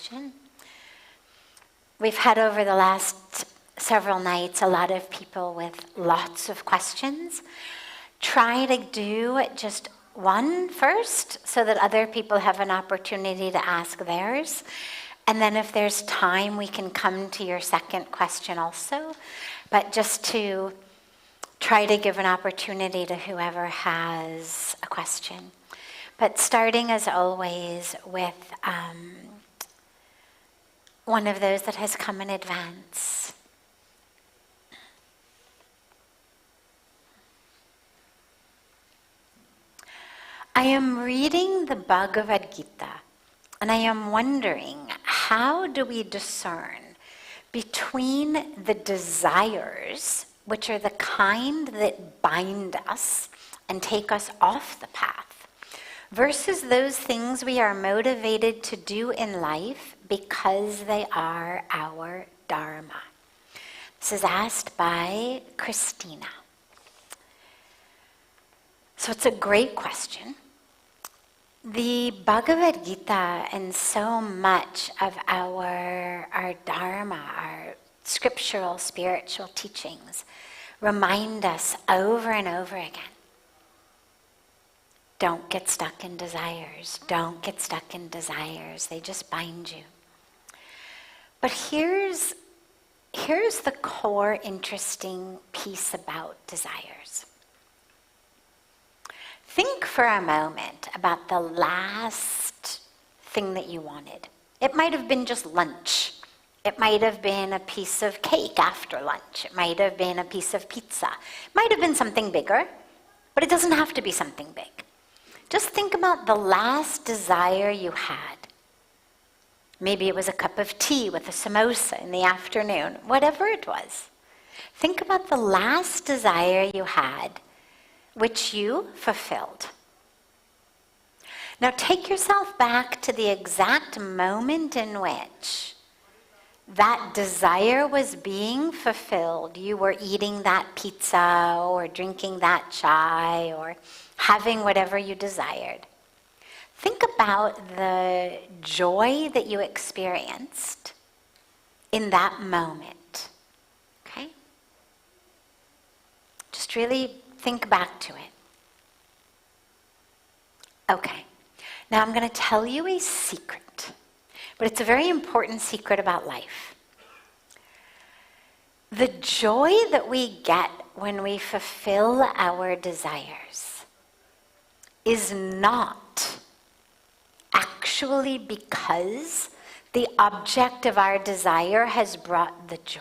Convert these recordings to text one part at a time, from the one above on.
question. We've had over the last several nights a lot of people with lots of questions. Try to do just one first so that other people have an opportunity to ask theirs. And then if there's time, we can come to your second question also. But just to try to give an opportunity to whoever has a question. But starting as always with one of those that has come in advance. I am reading the Bhagavad Gita, and I am wondering, how do we discern between the desires, which are the kind that bind us and take us off the path, versus those things we are motivated to do in life because they are our Dharma? This is asked by Christina. So it's a great question. The Bhagavad Gita and so much of our Dharma, our scriptural, spiritual teachings, remind us over and over again. Don't get stuck in desires. Don't get stuck in desires. They just bind you. But here's the core interesting piece about desires. Think for a moment about the last thing that you wanted. It might have been just lunch. It might have been a piece of cake after lunch. It might have been a piece of pizza. It might have been something bigger, but it doesn't have to be something big. Just think about the last desire you had. Maybe it was a cup of tea with a samosa in the afternoon, whatever it was. Think about the last desire you had, which you fulfilled. Now take yourself back to the exact moment in which that desire was being fulfilled. You were eating that pizza or drinking that chai or having whatever you desired. Think about the joy that you experienced in that moment. Okay? Just really think back to it. Okay. Now I'm going to tell you a secret, but it's a very important secret about life. The joy that we get when we fulfill our desires is not actually because the object of our desire has brought the joy.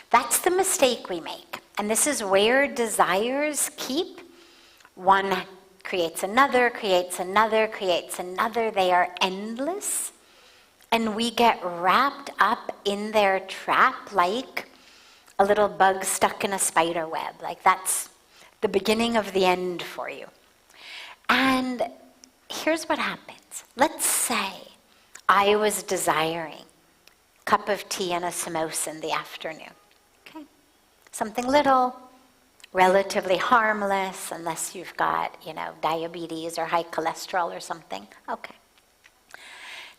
That's the mistake we make. And this is where desires keep. One creates another, creates another, creates another. They are endless. And we get wrapped up in their trap like a little bug stuck in a spider web. Like that's the beginning of the end for you. And here's what happens. Let's say I was desiring a cup of tea and a samosa in the afternoon. Okay? Something little, relatively harmless, unless you've got, diabetes or high cholesterol or something. Okay.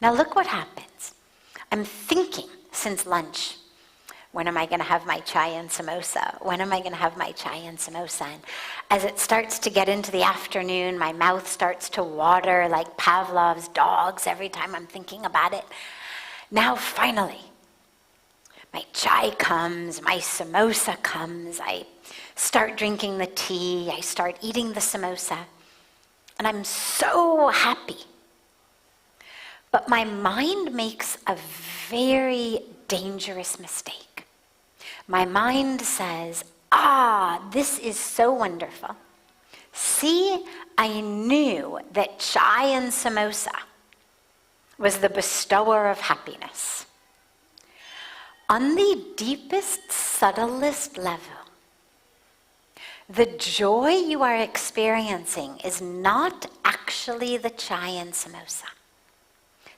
Now look what happens. I'm thinking since lunch, when am I going to have my chai and samosa? When am I going to have my chai and samosa? And as it starts to get into the afternoon, my mouth starts to water like Pavlov's dogs every time I'm thinking about it. Now finally, my chai comes, my samosa comes, I start drinking the tea, I start eating the samosa, and I'm so happy. But my mind makes a very dangerous mistake. My mind says, this is so wonderful. See, I knew that chai and samosa was the bestower of happiness. On the deepest, subtlest level, the joy you are experiencing is not actually the chai and samosa.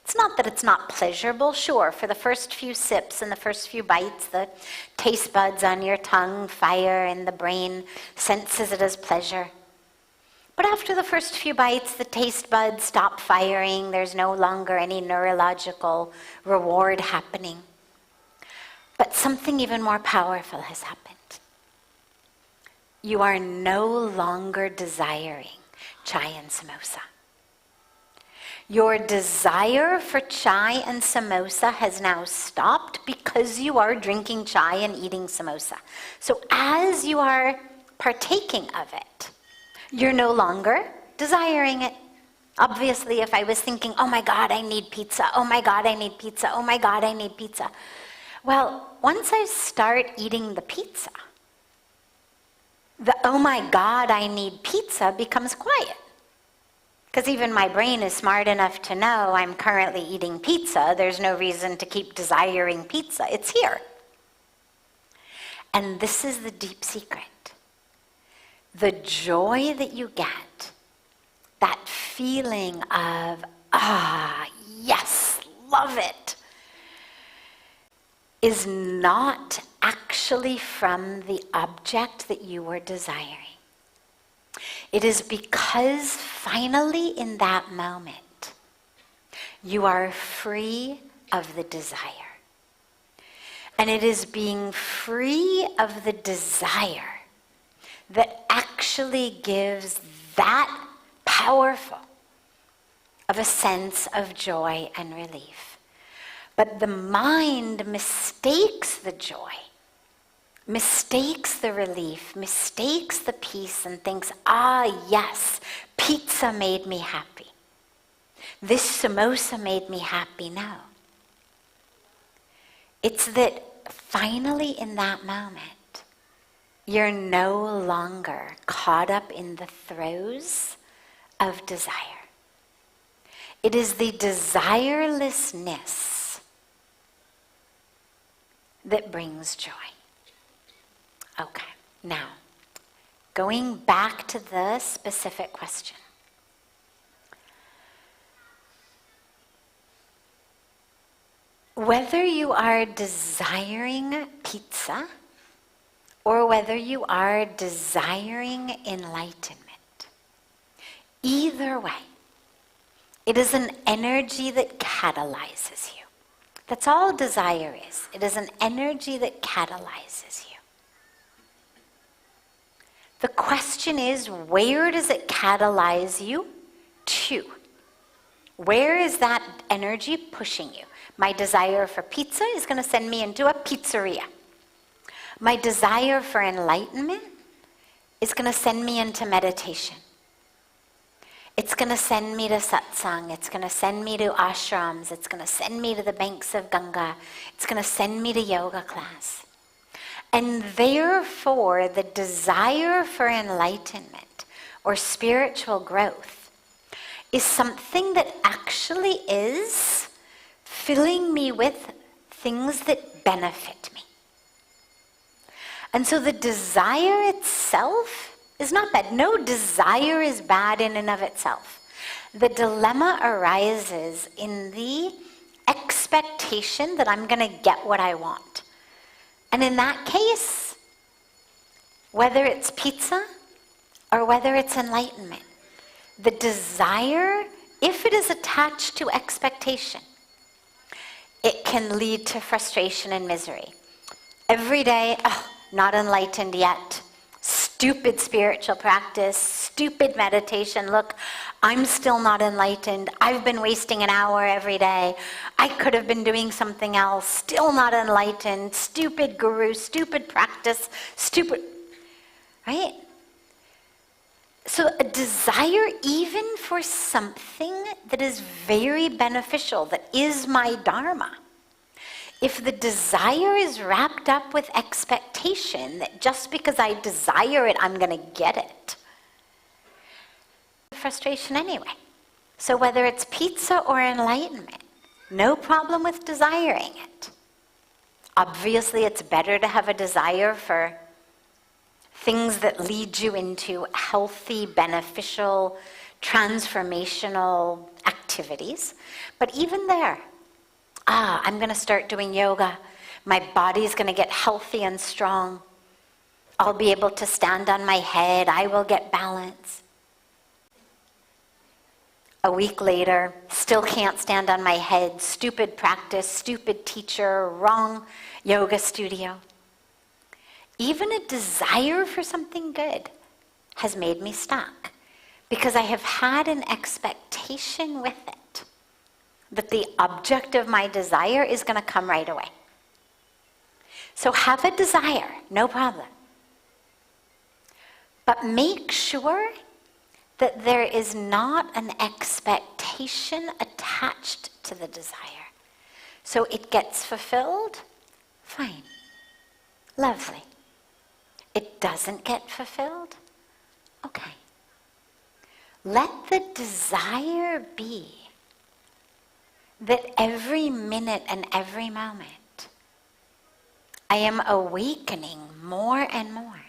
It's not that it's not pleasurable. Sure, for the first few sips and the first few bites, the taste buds on your tongue fire and the brain senses it as pleasure. But But after the first few bites, the taste buds stop firing. There's no longer any neurological reward happening. But something even more powerful has happened. You are no longer desiring chai and samosa. Your desire for chai and samosa has now stopped because you are drinking chai and eating samosa. So as you are partaking of it, you're no longer desiring it. Obviously, if I was thinking, oh my God, I need pizza, oh my God, I need pizza, oh my God, I need pizza. Well, once I start eating the pizza, the oh my God, I need pizza becomes quiet. Because even my brain is smart enough to know I'm currently eating pizza. There's no reason to keep desiring pizza. It's here. And this is the deep secret. The joy that you get, that feeling of, yes, love it, is not actually from the object that you were desiring. It is because finally in that moment, you are free of the desire. And it is being free of the desire that actually gives that powerful of a sense of joy and relief. But the mind mistakes the joy, mistakes the relief, mistakes the peace, and thinks, yes, pizza made me happy. This samosa made me happy. No. It's that finally in that moment, you're no longer caught up in the throes of desire. It is the desirelessness that brings joy. Okay, now, going back to the specific question. Whether you are desiring pizza or whether you are desiring enlightenment, either way, it is an energy that catalyzes you. That's all desire is. It is an energy that catalyzes you. The question is, where does it catalyze you to? Where is that energy pushing you? My desire for pizza is going to send me into a pizzeria. My desire for enlightenment is going to send me into meditation. It's going to send me to satsang. It's going to send me to ashrams. It's going to send me to the banks of Ganga. It's going to send me to yoga class. And therefore, the desire for enlightenment or spiritual growth is something that actually is filling me with things that benefit me. And so the desire itself is not bad. No desire is bad in and of itself. The dilemma arises in the expectation that I'm going to get what I want. And in that case, whether it's pizza or whether it's enlightenment, the desire, if it is attached to expectation, it can lead to frustration and misery. Every day, not enlightened yet. Stupid spiritual practice, stupid meditation. Look, I'm still not enlightened. I've been wasting an hour every day. I could have been doing something else. Still not enlightened. Stupid guru, stupid practice, stupid, right? So a desire even for something that is very beneficial, that is my Dharma. If the desire is wrapped up with expectation that just because I desire it, I'm going to get it, frustration anyway. So whether it's pizza or enlightenment, no problem with desiring it. Obviously, it's better to have a desire for things that lead you into healthy, beneficial, transformational activities. But even there, I'm going to start doing yoga. My body's going to get healthy and strong. I'll be able to stand on my head. I will get balance. A week later, still can't stand on my head, stupid practice, stupid teacher, wrong yoga studio. Even a desire for something good has made me stuck because I have had an expectation with it that the object of my desire is going to come right away. So have a desire, no problem. But make sure that there is not an expectation attached to the desire. So it gets fulfilled, fine, lovely. It doesn't get fulfilled, okay. Let the desire be that every minute and every moment I am awakening more and more.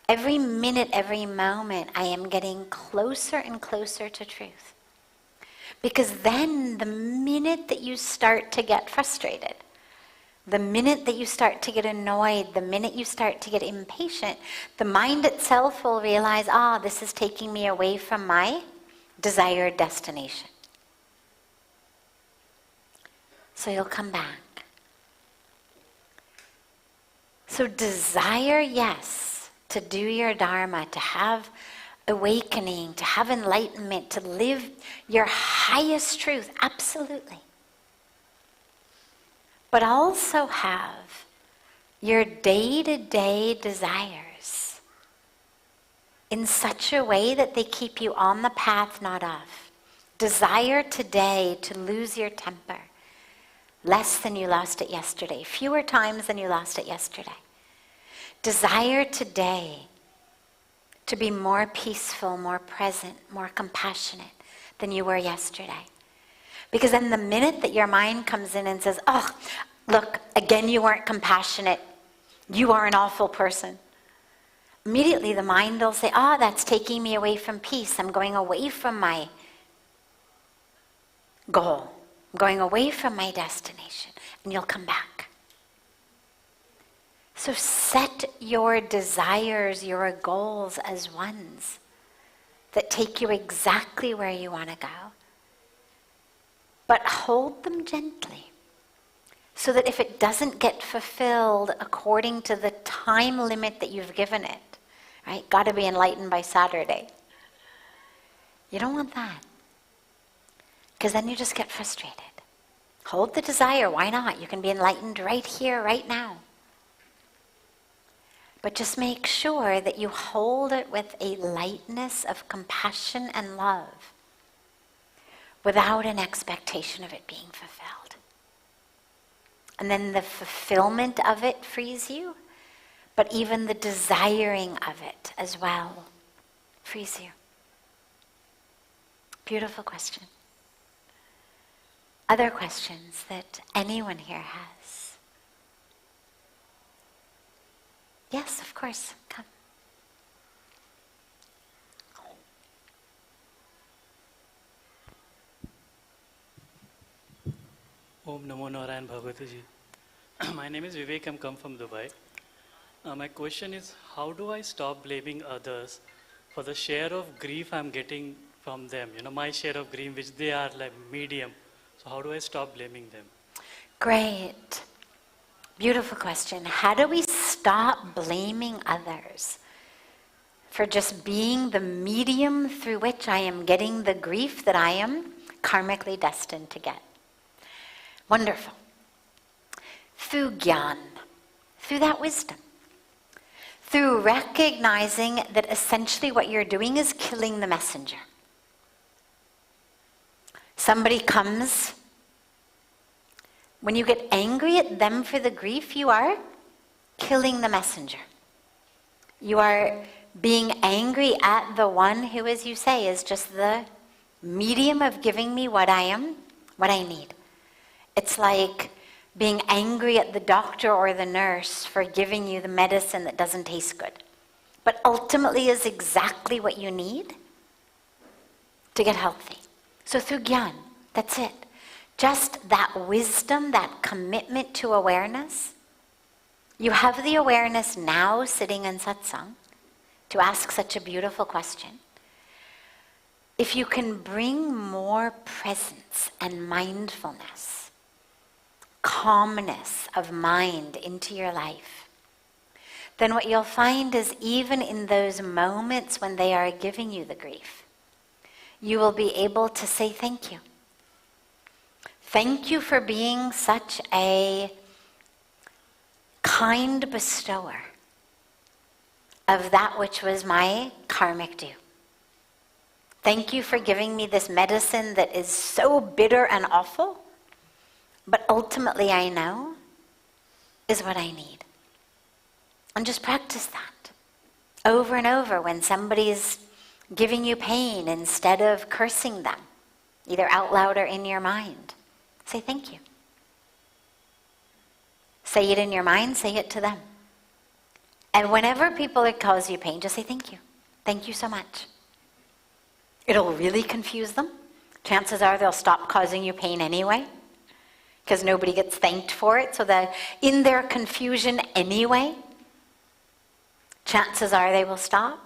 Every minute, every moment, I am getting closer and closer to truth. Because then the minute that you start to get frustrated, the minute that you start to get annoyed, the minute you start to get impatient, the mind itself will realize, this is taking me away from my desired destination. So you'll come back. So desire, yes, to do your Dharma, to have awakening, to have enlightenment, to live your highest truth, absolutely. But also have your day-to-day desires in such a way that they keep you on the path, not off. Desire today to lose your temper less than you lost it yesterday, fewer times than you lost it yesterday. Desire today to be more peaceful, more present, more compassionate than you were yesterday. Because then the minute that your mind comes in and says, look, again you weren't compassionate, you are an awful person. Immediately the mind will say, that's taking me away from peace. I'm going away from my goal. I'm going away from my destination. And you'll come back. So set your desires, your goals as ones that take you exactly where you want to go. But hold them gently so that if it doesn't get fulfilled according to the time limit that you've given it, right? Got to be enlightened by Saturday. You don't want that. Because then you just get frustrated. Hold the desire. Why not? You can be enlightened right here, right now. But just make sure that you hold it with a lightness of compassion and love without an expectation of it being fulfilled. And then the fulfillment of it frees you, but even the desiring of it as well frees you. Beautiful question. Other questions that anyone here has? Yes, of course. Come. Om Namo Narayan Bhagawatiji. My name is Vivek. I'm come from Dubai. My question is, how do I stop blaming others for the share of grief I'm getting from them? My share of grief, which they are like medium. So how do I stop blaming them? Great. Beautiful question. How do we stop blaming others for just being the medium through which I am getting the grief that I am karmically destined to get? Wonderful. Through gyan, through that wisdom, through recognizing that essentially what you're doing is killing the messenger. Somebody comes, when you get angry at them for the grief, you are killing the messenger. You are being angry at the one who, as you say, is just the medium of giving me what I am, what I need. It's like being angry at the doctor or the nurse for giving you the medicine that doesn't taste good, but ultimately is exactly what you need to get healthy. So through gyan, that's it. Just that wisdom, that commitment to awareness. You have the awareness now sitting in satsang to ask such a beautiful question. if you can bring more presence and mindfulness, calmness of mind into your life, then what you'll find is even in those moments when they are giving you the grief, you will be able to say thank you. Thank you for being such a kind bestower of that which was my karmic due. Thank you for giving me this medicine that is so bitter and awful, but ultimately I know is what I need. And just practice that over and over when somebody's giving you pain, instead of cursing them, either out loud or in your mind. Say thank you. Say it in your mind, say it to them. And whenever people cause you pain, just say thank you. Thank you so much. It'll really confuse them. Chances are they'll stop causing you pain anyway, because nobody gets thanked for it. So that in their confusion anyway, chances are they will stop.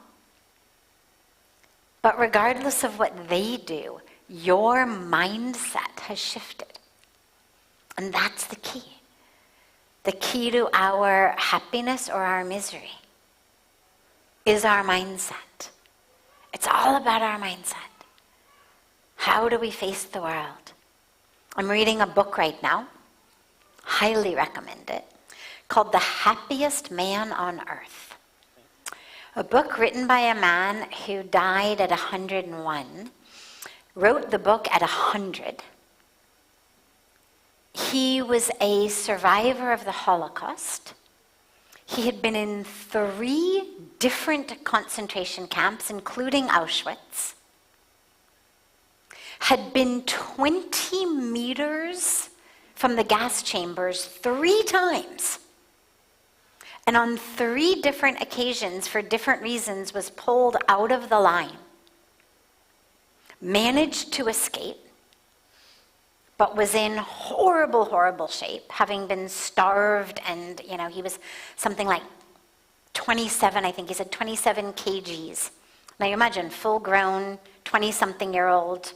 But regardless of what they do, your mindset has shifted. And that's the key. The key to our happiness or our misery is our mindset. It's all about our mindset. How do we face the world? I'm reading a book right now, highly recommend it, called The Happiest Man on Earth. A book written by a man who died at 101, wrote the book at 100. He was a survivor of the Holocaust. He had been in 3 different concentration camps, including Auschwitz. Had been 20 meters from the gas chambers 3 times. And on 3 different occasions, for different reasons, was pulled out of the line. Managed to escape, but was in horrible, horrible shape, having been starved, and, he was something like 27, I think he said 27 kgs. Now you imagine, full-grown, 20-something-year-old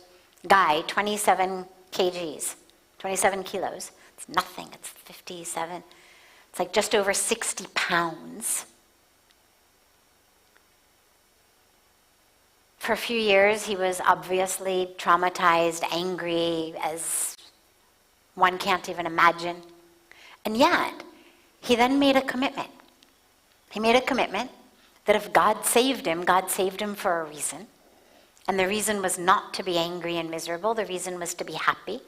guy, 27 kgs, 27 kilos. It's nothing, it's 57. It's like just over 60 pounds. For a few years, he was obviously traumatized, angry, as one can't even imagine. And yet, he then made a commitment. He made a commitment that if God saved him for a reason. And the reason was not to be angry and miserable. The reason was to be happy.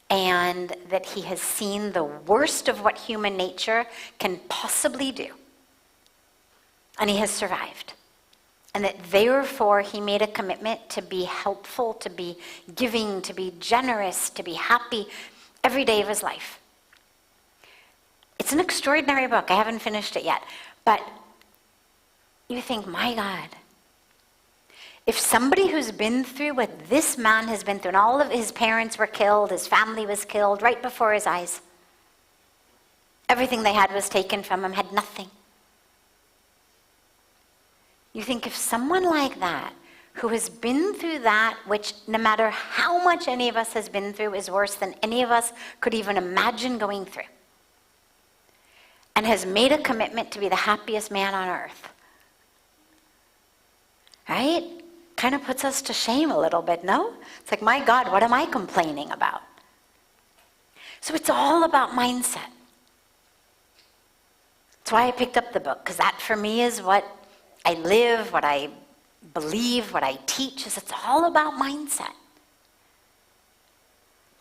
And that he has seen the worst of what human nature can possibly do. And he has survived. And that therefore he made a commitment to be helpful, to be giving, to be generous, to be happy every day of his life. It's an extraordinary book. I haven't finished it yet. But you think, my God, if somebody who's been through what this man has been through, and all of his parents were killed, his family was killed right before his eyes, everything they had was taken from him, had nothing. You think if someone like that, who has been through that, which no matter how much any of us has been through, is worse than any of us could even imagine going through, and has made a commitment to be the happiest man on earth, right? Kind of puts us to shame a little bit, no? It's like, my God, what am I complaining about? So it's all about mindset. That's why I picked up the book, because that for me is what I live, what I believe, what I teach, is it's all about mindset.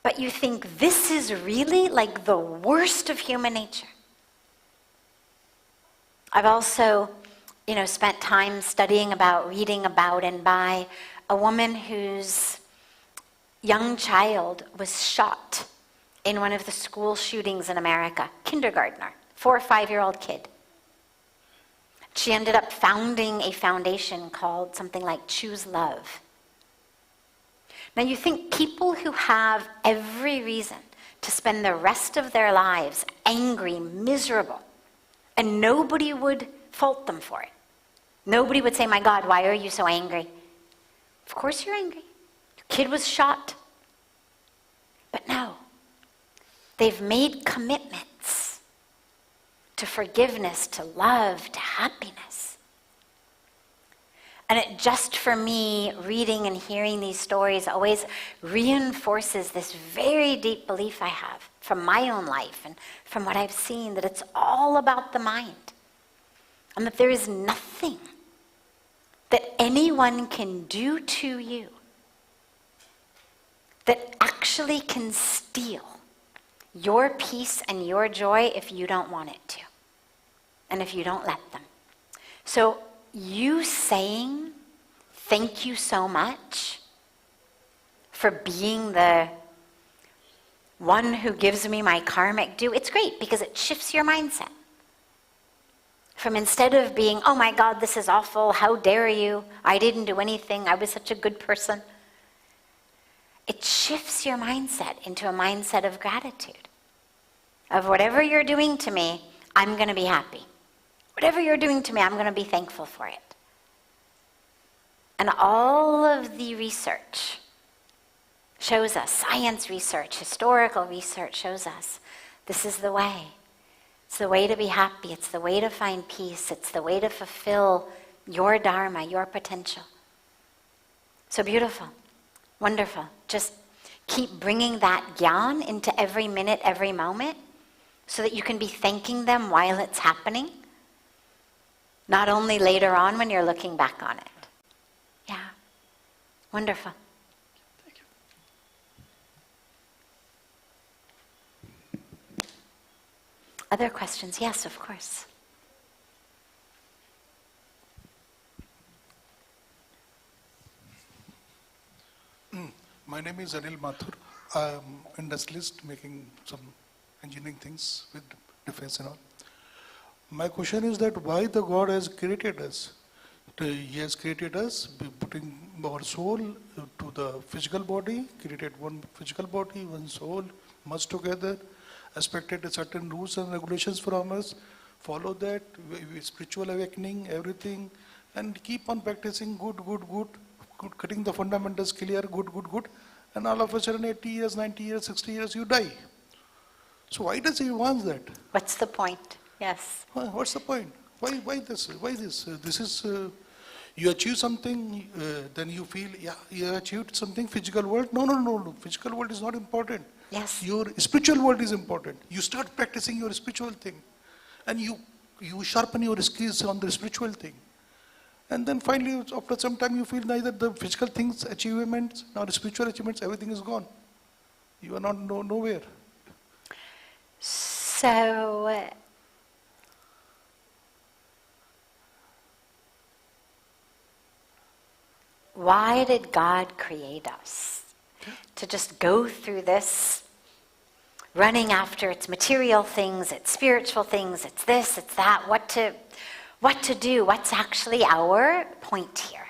But you think this is really like the worst of human nature. I've also, spent time studying about, reading about, and by a woman whose young child was shot in one of the school shootings in America, kindergartner, 4 or 5-year-old kid. She ended up founding a foundation called something like Choose Love. Now you think people who have every reason to spend the rest of their lives angry, miserable, and nobody would fault them for it. Nobody would say, my God, why are you so angry? Of course you're angry. Your kid was shot. But no, they've made commitments to forgiveness, to love, to happiness. And it just, for me, reading and hearing these stories always reinforces this very deep belief I have from my own life and from what I've seen, that it's all about the mind. And that there is nothing that anyone can do to you that actually can steal your peace and your joy if you don't want it to, and if you don't let them. So you saying, thank you so much for being the one who gives me my karmic due, it's great because it shifts your mindset. From instead of being, oh my God, this is awful, how dare you, I didn't do anything, I was such a good person. It shifts your mindset into a mindset of gratitude. Of whatever you're doing to me, I'm going to be happy. Whatever you're doing to me, I'm going to be thankful for it. And all of the research shows us, science research, historical research shows us, this is the way. It's the way to be happy. It's the way to find peace. It's the way to fulfill your Dharma, your potential. So beautiful. Wonderful. Just keep bringing that gyan into every minute, every moment, so that you can be thanking them while it's happening, not only later on when you're looking back on it. Yeah. Wonderful. Thank you. Other questions? Yes, of course. My name is Anil Mathur. I am industrialist making some engineering things with defense and all. My question is that why the God has created us? He has created us by putting our soul to the physical body, created one physical body, one soul, merged together, expected certain rules and regulations from us, follow that, spiritual awakening, everything, and keep on practicing good, cutting the fundamentals clear, good, and all of a sudden 80 years, 90 years, 60 years, you die. So why does he want that? What's the point? Yes. What's the point? Why this? This is, you achieve something, then you feel, yeah, you achieved something, physical world. No. Physical world is not important. Yes. Your spiritual world is important. You start practicing your spiritual thing. And you sharpen your skills on the spiritual thing. And then finally, after some time, you feel neither the physical things, achievements, nor the spiritual achievements, everything is gone. You are not nowhere. So, why did God create us? To just go through this, running after its material things, its spiritual things, it's this, it's that, what to do, what's actually our point here?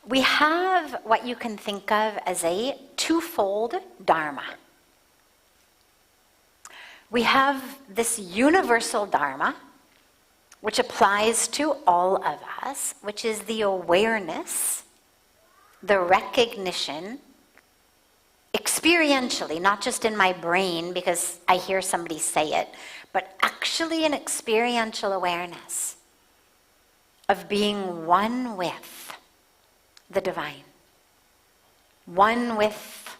We have what you can think of as a twofold Dharma. We have this universal Dharma, which applies to all of us, which is the awareness, the recognition, experientially, not just in my brain because I hear somebody say it, but actually an experiential awareness of being one with the divine, one with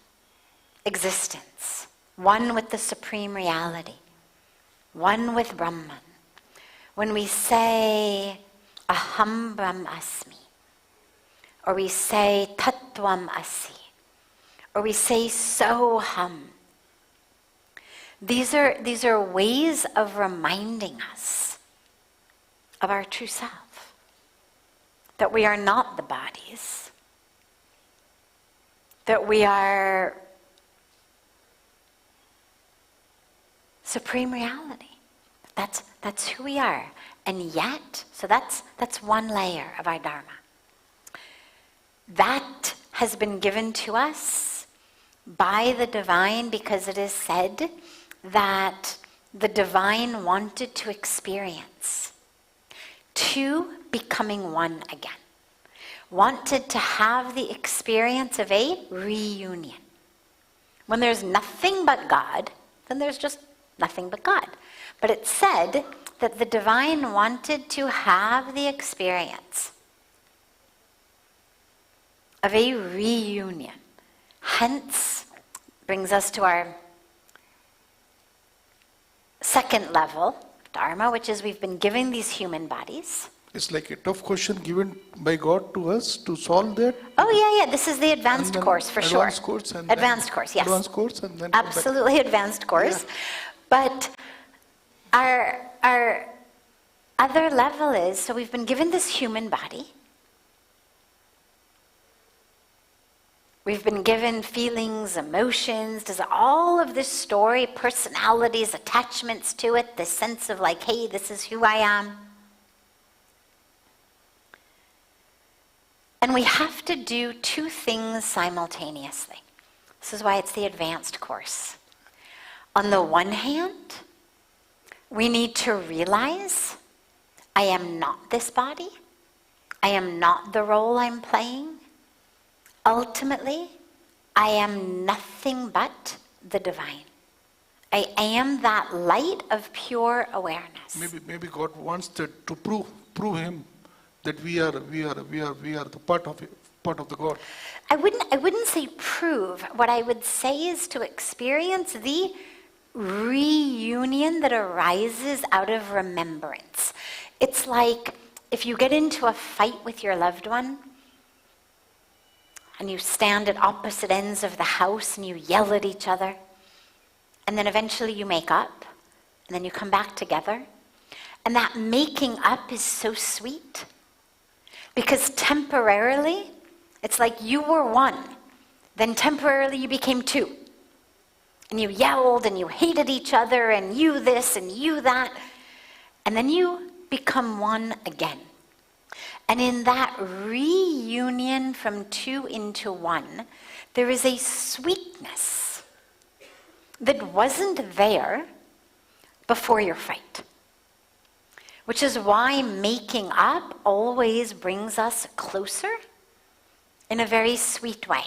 existence, one with the supreme reality, one with Brahman. When we say aham brahmasmi, or we say tattvam asi, or we say soham, these are ways of reminding us of our true self, that we are not the bodies, that we are supreme reality. That's who we are. And yet, so that's one layer of our Dharma. That has been given to us by the divine because it is said that the divine wanted to experience two becoming one again. wanted to have the experience of a reunion. When there's nothing but God, then there's just nothing but God. But it said that the divine wanted to have the experience of a reunion. Hence, brings us to our second level, Dharma, which is we've been given these human bodies. It's like a tough question given by God to us to solve that. Oh, yeah. This is the advanced course, for sure. Advanced course. And advanced course, yes. Advanced course and then... Absolutely advanced course. Yeah. But our other level is, so we've been given this human body. We've been given feelings, emotions, there's all of this story, personalities, attachments to it, this sense of like, hey, this is who I am. And we have to do two things simultaneously. This is why it's the advanced course. On the one hand, we need to realize I am not this body. I am not the role I'm playing. Ultimately, I am nothing but the divine. I am that light of pure awareness. Maybe God wants to prove him that we are the part of the God. I wouldn't say prove. What I would say is to experience the reunion that arises out of remembrance. It's like if you get into a fight with your loved one, and you stand at opposite ends of the house and you yell at each other, and then eventually you make up, and then you come back together. And that making up is so sweet, because temporarily, it's like you were one, then temporarily you became two. And you yelled and you hated each other and you this and you that, and then you become one again. And in that reunion from two into one, there is a sweetness that wasn't there before your fight. Which is why making up always brings us closer in a very sweet way.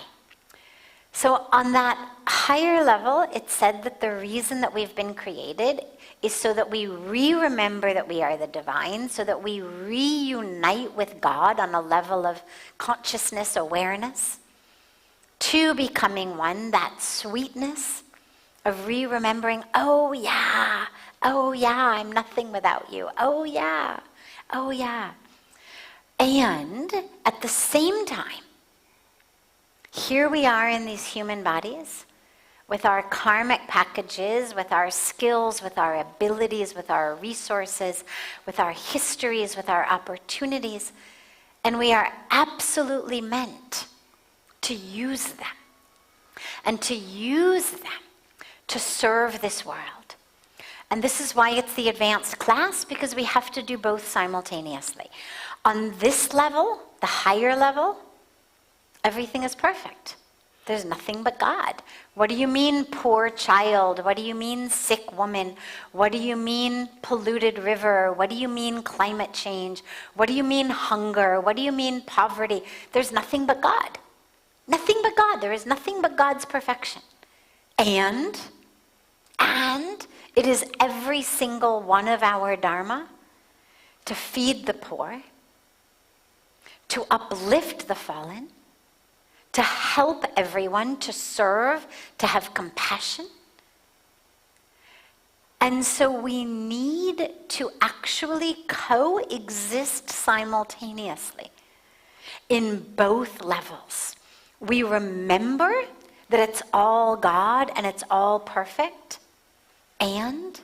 So on that higher level, it said that the reason that we've been created is so that we remember that we are the divine, so that we reunite with God on a level of consciousness, awareness, to becoming one, that sweetness of remembering, oh yeah, I'm nothing without you, oh yeah. And at the same time, here we are in these human bodies, with our karmic packages, with our skills, with our abilities, with our resources, with our histories, with our opportunities, and we are absolutely meant to use them, and to use them to serve this world. And this is why it's the advanced class, because we have to do both simultaneously. On this level, the higher level, everything is perfect. There's nothing but God. What do you mean poor child? What do you mean sick woman? What do you mean polluted river? What do you mean climate change? What do you mean hunger? What do you mean poverty? There's nothing but God. Nothing but God. There is nothing but God's perfection. And it is every single one of our Dharma to feed the poor, to uplift the fallen, to help everyone, to serve, to have compassion. And so we need to actually coexist simultaneously in both levels. We remember that it's all God and it's all perfect, and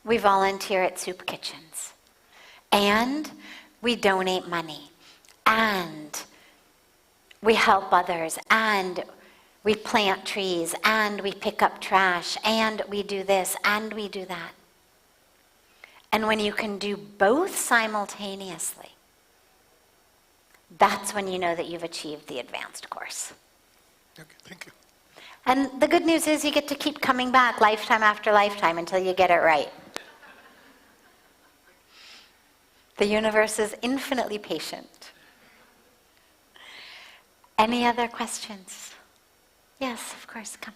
we volunteer at soup kitchens, and we donate money, and we help others, and we plant trees, and we pick up trash, and we do this, and we do that. And when you can do both simultaneously, that's when you know that you've achieved the advanced course. Okay, thank you. And the good news is you get to keep coming back lifetime after lifetime until you get it right. The universe is infinitely patient. Any other questions? Yes, of course, come.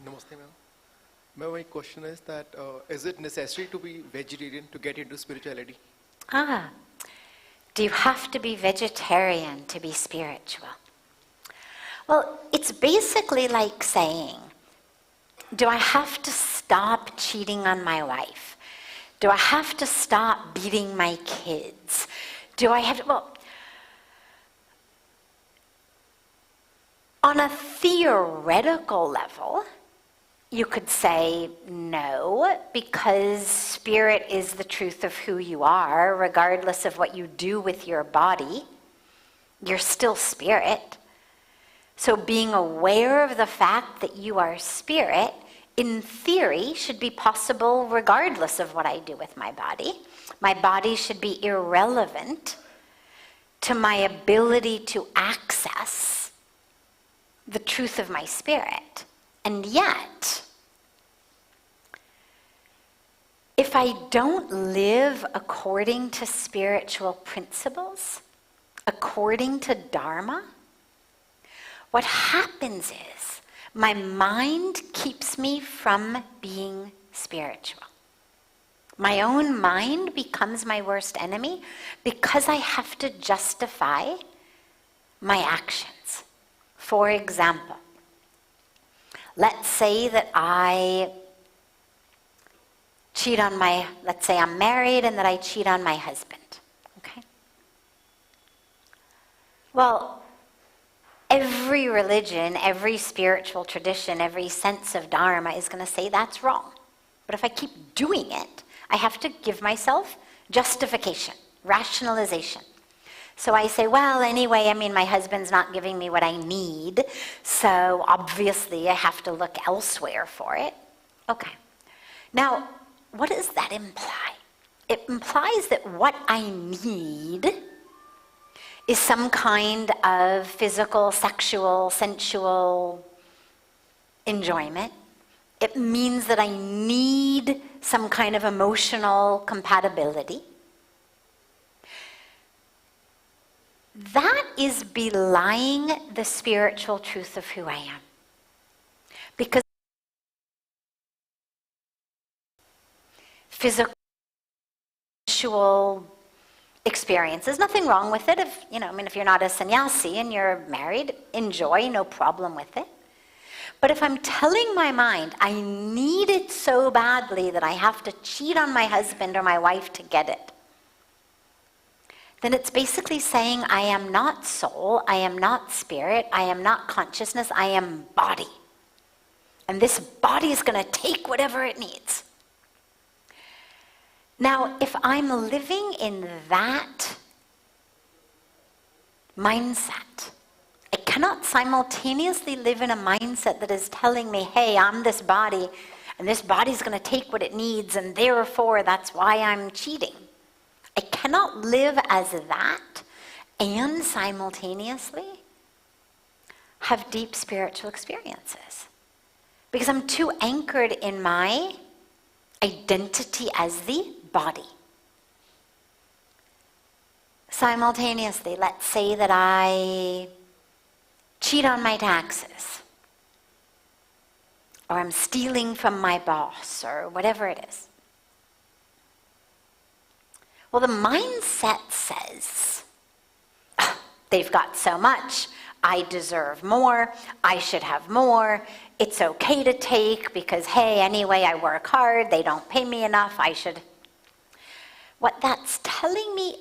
Namaste, ma'am. Ma'am, my question is that is it necessary to be vegetarian to get into spirituality? Do you have to be vegetarian to be spiritual? Well, it's basically like saying, do I have to stop cheating on my wife? Do I have to stop beating my kids? Do I have to, well, on a theoretical level, you could say no, because spirit is the truth of who you are, regardless of what you do with your body. You're still spirit. So being aware of the fact that you are spirit, in theory, should be possible regardless of what I do with my body. My body should be irrelevant to my ability to access the truth of my spirit. And yet, if I don't live according to spiritual principles, according to Dharma, what happens is my mind keeps me from being spiritual. My own mind becomes my worst enemy because I have to justify my actions. For example, let's say that I cheat on let's say I'm married and that I cheat on my husband, okay? Well, every religion, every spiritual tradition, every sense of Dharma is going to say that's wrong. But if I keep doing it, I have to give myself justification, rationalization. So I say, well, anyway, my husband's not giving me what I need, so obviously I have to look elsewhere for it. Okay. Now, what does that imply? It implies that what I need is some kind of physical, sexual, sensual enjoyment. It means that I need some kind of emotional compatibility. That is belying the spiritual truth of who I am. Because physical, sensual experience, there's nothing wrong with it. If you're not a sannyasi and you're married, enjoy, no problem with it. But if I'm telling my mind, I need it so badly that I have to cheat on my husband or my wife to get it, then it's basically saying I am not soul, I am not spirit, I am not consciousness, I am body. And this body is going to take whatever it needs. Now, if I'm living in that mindset, I cannot simultaneously live in a mindset that is telling me, hey, I'm this body, and this body's going to take what it needs, and therefore that's why I'm cheating. I cannot live as that and simultaneously have deep spiritual experiences, because I'm too anchored in my identity as the body. Simultaneously, let's say that I cheat on my taxes, or I'm stealing from my boss, or whatever it is. Well, the mindset says, they've got so much, I deserve more, I should have more, it's okay to take because, hey, anyway, I work hard, they don't pay me enough, I should. What that's telling me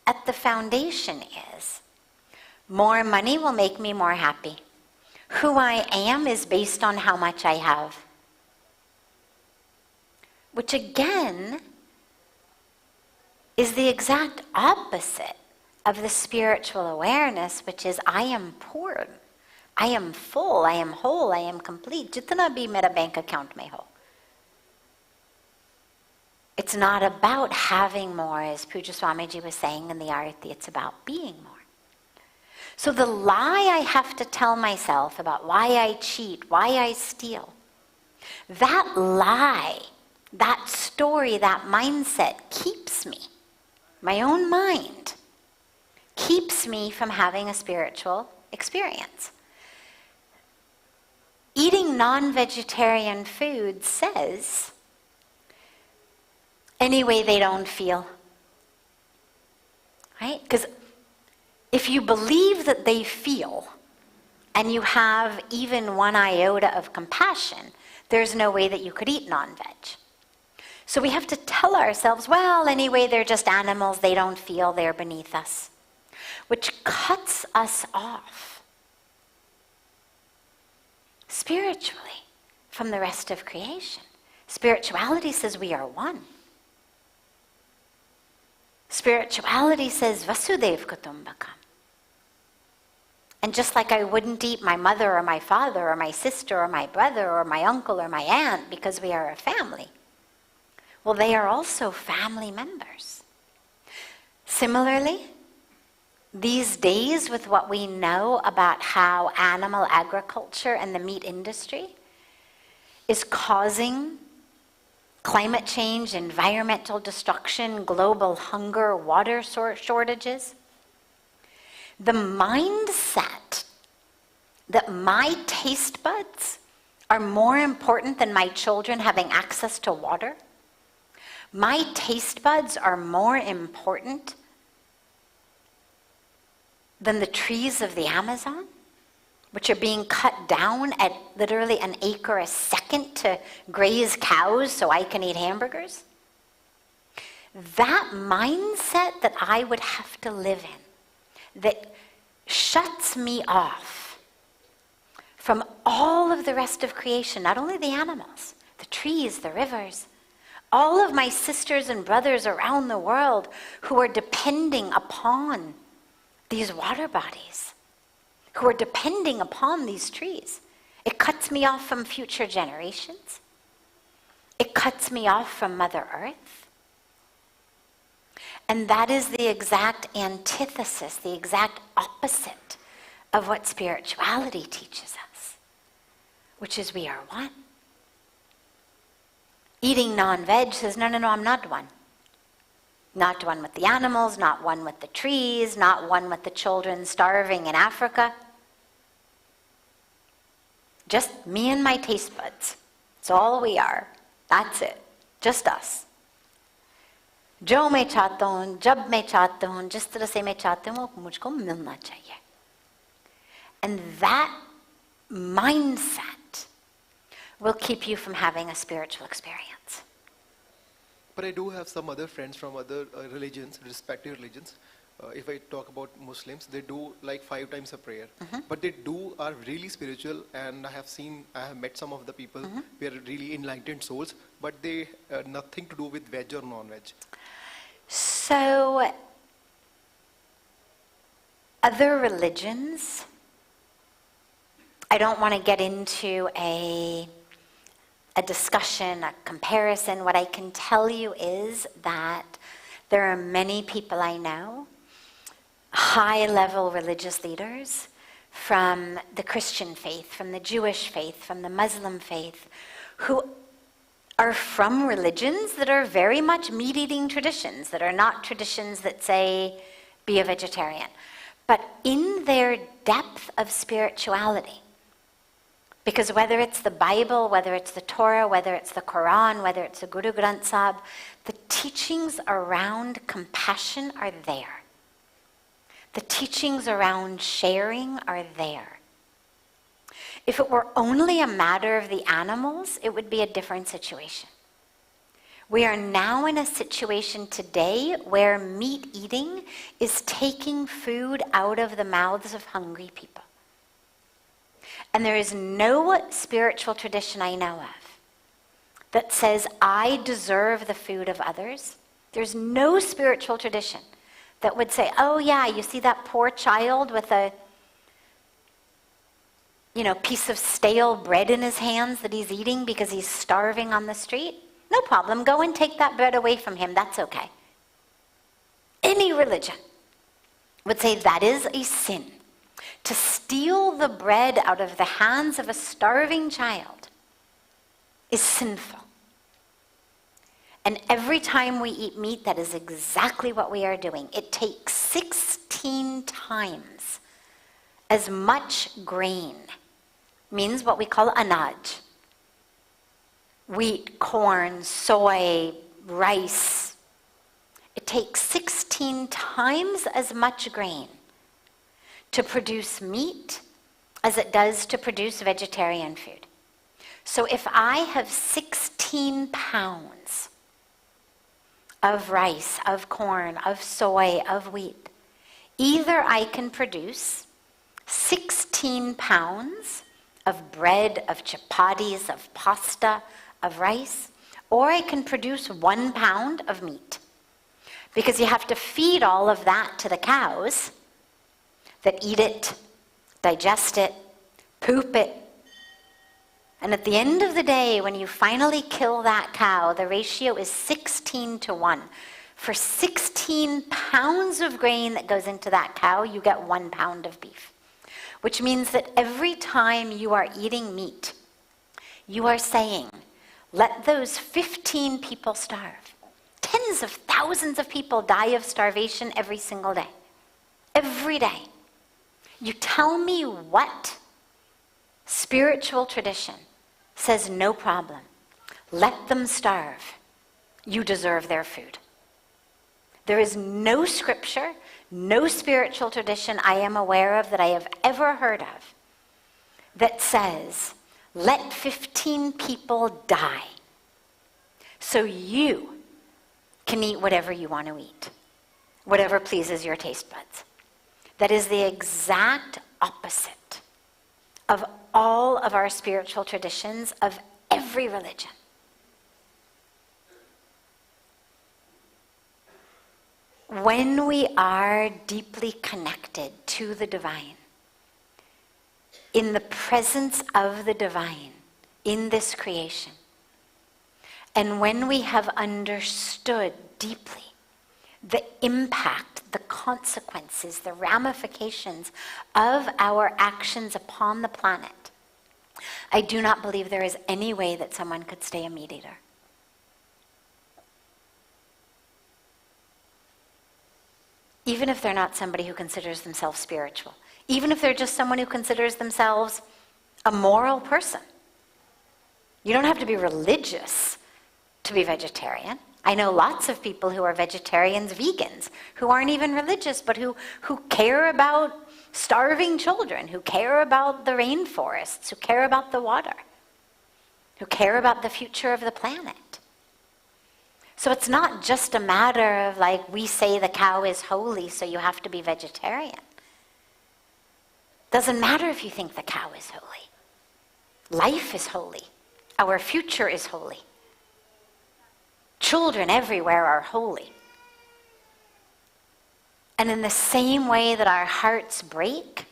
at the foundation is, more money will make me more happy. Who I am is based on how much I have. Which again is the exact opposite of the spiritual awareness, which is I am poor, I am full, I am whole, I am complete. Jitna bhi mera bank account mein ho. It's not about having more, as Pujya Swamiji was saying in the Arati, it's about being more. So the lie I have to tell myself about why I cheat, why I steal, that lie that story, that mindset keeps me, my own mind, keeps me from having a spiritual experience. Eating non-vegetarian food says, any way they don't feel. Right? Because if you believe that they feel, and you have even one iota of compassion, there's no way that you could eat non-veg. So we have to tell ourselves, well, anyway, they're just animals, they don't feel, they're beneath us. Which cuts us off spiritually from the rest of creation. Spirituality says we are one. Spirituality says Vasudev Kutumbakam. And just like I wouldn't eat my mother or my father or my sister or my brother or my uncle or my aunt because we are a family, well, they are also family members. Similarly, these days, with what we know about how animal agriculture and the meat industry is causing climate change, environmental destruction, global hunger, water shortages, the mindset that my taste buds are more important than my children having access to water, my taste buds are more important than the trees of the Amazon, which are being cut down at literally an acre a second to graze cows so I can eat hamburgers. That mindset that I would have to live in, that shuts me off from all of the rest of creation, not only the animals, the trees, the rivers, all of my sisters and brothers around the world who are depending upon these water bodies, who are depending upon these trees. It cuts me off from future generations. It cuts me off from Mother Earth. And that is the exact antithesis, the exact opposite of what spirituality teaches us, which is we are one. Eating non-veg says, no, I'm not one. Not one with the animals, not one with the trees, not one with the children starving in Africa. Just me and my taste buds. It's all we are. That's it. Just us. जो मैं चाहता हूँ, जब मैं चाहता हूँ, जिस तरह से मैं चाहता हूँ, वो मुझको मिलना चाहिए. And that mindset will keep you from having a spiritual experience. But I do have some other friends from other religions, respective religions. If I talk about Muslims, they do like 5 times a prayer. But they are really spiritual, and I have met some of the people who are really enlightened souls, but they nothing to do with veg or non-veg. So, other religions, I don't want to get into a discussion, a comparison. What I can tell you is that there are many people I know, high-level religious leaders from the Christian faith, from the Jewish faith, from the Muslim faith, who are from religions that are very much meat-eating traditions, that are not traditions that say, be a vegetarian. But in their depth of spirituality, because whether it's the Bible, whether it's the Torah, whether it's the Quran, whether it's the Guru Granth Sahib, the teachings around compassion are there. The teachings around sharing are there. If it were only a matter of the animals, it would be a different situation. We are now in a situation today where meat eating is taking food out of the mouths of hungry people. And there is no spiritual tradition I know of that says, I deserve the food of others. There's no spiritual tradition that would say, oh yeah, you see that poor child with a piece of stale bread in his hands that he's eating because he's starving on the street? No problem, go and take that bread away from him, that's okay. Any religion would say that is a sin. To steal the bread out of the hands of a starving child is sinful. And every time we eat meat, that is exactly what we are doing. It takes 16 times as much grain, means what we call anaj. Wheat, corn, soy, rice. It takes 16 times as much grain to produce meat as it does to produce vegetarian food. So if I have 16 pounds of rice, of corn, of soy, of wheat, either I can produce 16 pounds of bread, of chapatis, of pasta, of rice, or I can produce 1 pound of meat. Because you have to feed all of that to the cows that eat it, digest it, poop it. And at the end of the day, when you finally kill that cow, the ratio is 16:1. For 16 pounds of grain that goes into that cow, you get 1 pound of beef. Which means that every time you are eating meat, you are saying, let those 15 people starve. Tens of thousands of people die of starvation every single day. Every day. You tell me what spiritual tradition says no problem. Let them starve. You deserve their food. There is no scripture, no spiritual tradition I am aware of that I have ever heard of that says, let 15 people die so you can eat whatever you want to eat, whatever pleases your taste buds. That is the exact opposite of all of our spiritual traditions of every religion. When we are deeply connected to the divine, in the presence of the divine in this creation, and when we have understood deeply the impact, the consequences, the ramifications of our actions upon the planet, I do not believe there is any way that someone could stay a meat eater. Even if they're not somebody who considers themselves spiritual. Even if they're just someone who considers themselves a moral person. You don't have to be religious to be vegetarian. I know lots of people who are vegetarians, vegans, who aren't even religious, but who care about starving children, who care about the rainforests, who care about the water, who care about the future of the planet. So it's not just a matter of like, we say the cow is holy, so you have to be vegetarian. Doesn't matter if you think the cow is holy. Life is holy. Our future is holy. Children everywhere are holy. And in the same way that our hearts break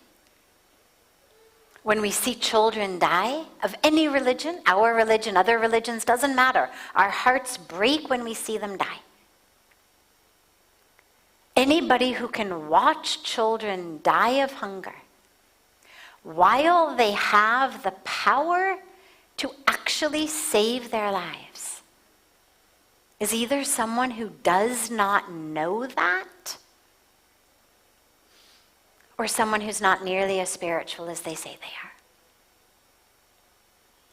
when we see children die, of any religion, our religion, other religions, doesn't matter. Our hearts break when we see them die. Anybody who can watch children die of hunger while they have the power to actually save their lives is either someone who does not know that or someone who's not nearly as spiritual as they say they are.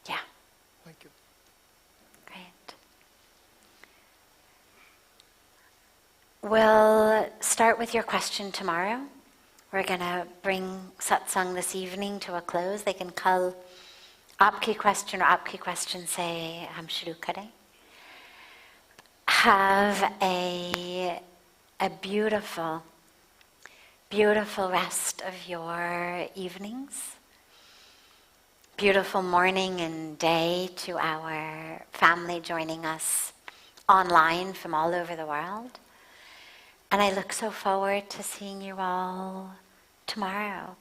Yeah. Thank you. Great. We'll start with your question tomorrow. We're going to bring satsang this evening to a close. They can call Aapki question or Aapki question say hum shuru kare. Have a beautiful, beautiful rest of your evenings. Beautiful morning and day to our family joining us online from all over the world. And I look so forward to seeing you all tomorrow.